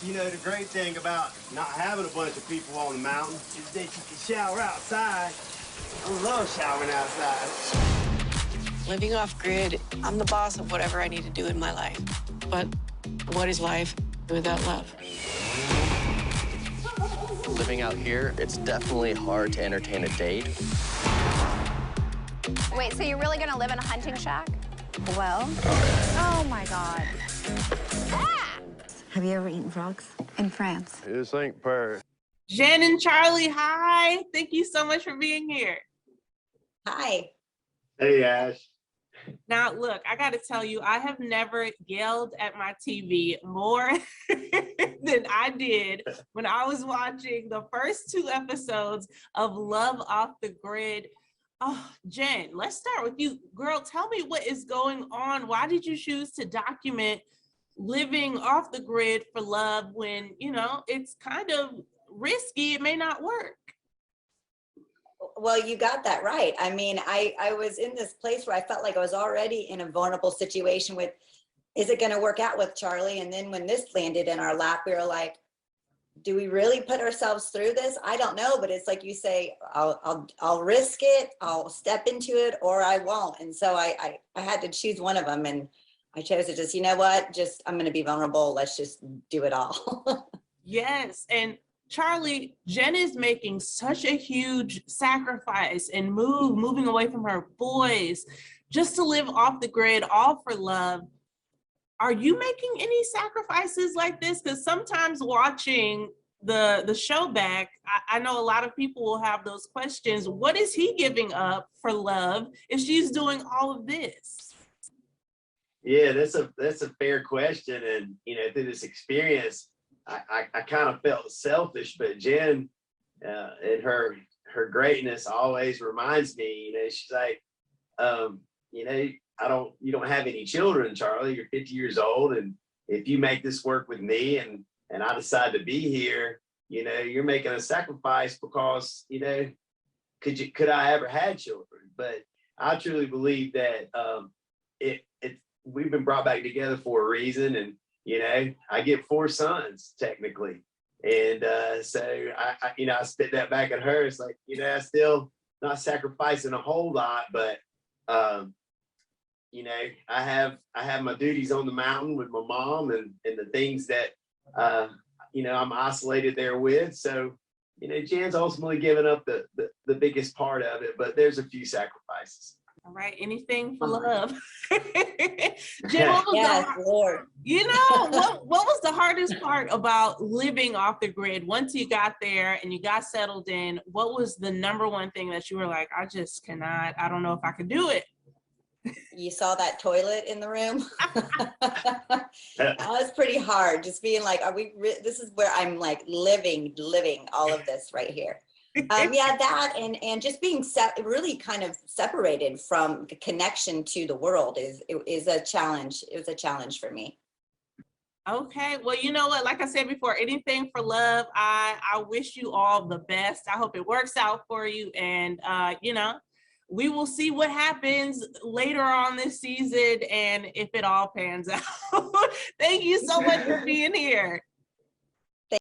You know, the great thing about not having a bunch of people on the mountain is that you can shower outside. I love showering outside. Living off grid, I'm the boss of whatever I need to do in my life. But what is life without love? Living out here, it's definitely hard to entertain a date. Wait, so you're really gonna live in a hunting shack? Well, oh my God. Ah! Have you ever eaten frogs? In France. This ain't Paris. Jen and Charlie, hi. Thank you so much for being here. Hi. Hey, Ash. Now, look, I got to tell you, I have never yelled at my TV more than I did when I was watching the first 2 episodes of Love Off the Grid. Oh, Jen, let's start with you. Girl, tell me what is going on. Why did you choose to document living off the grid for love when, you know, it's kind of risky? It may not work. Well, you got that right. I mean, I was in this place where I felt like I was already in a vulnerable situation with, is it going to work out with Charlie? And then when this landed in our lap, we were like, do we really put ourselves through this? I don't know, but it's like you say, I'll risk it, I'll step into it, or I won't. And so I had to choose one of them, and I chose to just, you know what, just, I'm going to be vulnerable. Let's just do it all. Yes. And Charlie, Jen is making such a huge sacrifice and moving away from her boys just to live off the grid, all for love. Are you making any sacrifices like this? Because sometimes watching the show back, I know a lot of people will have those questions. What is he giving up for love if she's doing all of this? Yeah, that's a fair question. And, you know, through this experience, I kind of felt selfish, but Jen, and her greatness always reminds me, you know, she's like, you know, you don't have any children, Charlie, you're 50 years old. And if you make this work with me and I decide to be here, you know, you're making a sacrifice because, you know, could I ever had children? But I truly believe that we've been brought back together for a reason. And, you know, I get 4 sons technically. And so I you know, I spit that back at her. It's like, you know, I still not sacrificing a whole lot, but you know, I have my duties on the mountain with my mom and the things that you know, I'm isolated there with. So, you know, Jan's ultimately given up the biggest part of it, but there's a few sacrifices. All right, anything for love. Jen, what was Yes, Lord. You know, what was the hardest part about living off the grid? Once you got there and you got settled in, what was the number one thing that you were like, I just cannot, I don't know if I could do it? You saw that toilet in the room? That was pretty hard. Just being like, this is where I'm like living all of this right here. Yeah, that and just being really kind of separated from the connection to the world is a challenge. It was a challenge for me. Okay, well, you know what, like I said before, anything for love. I wish you all the best. I hope it works out for you. And you know, we will see what happens later on this season and if it all pans out. Thank you so much for being here.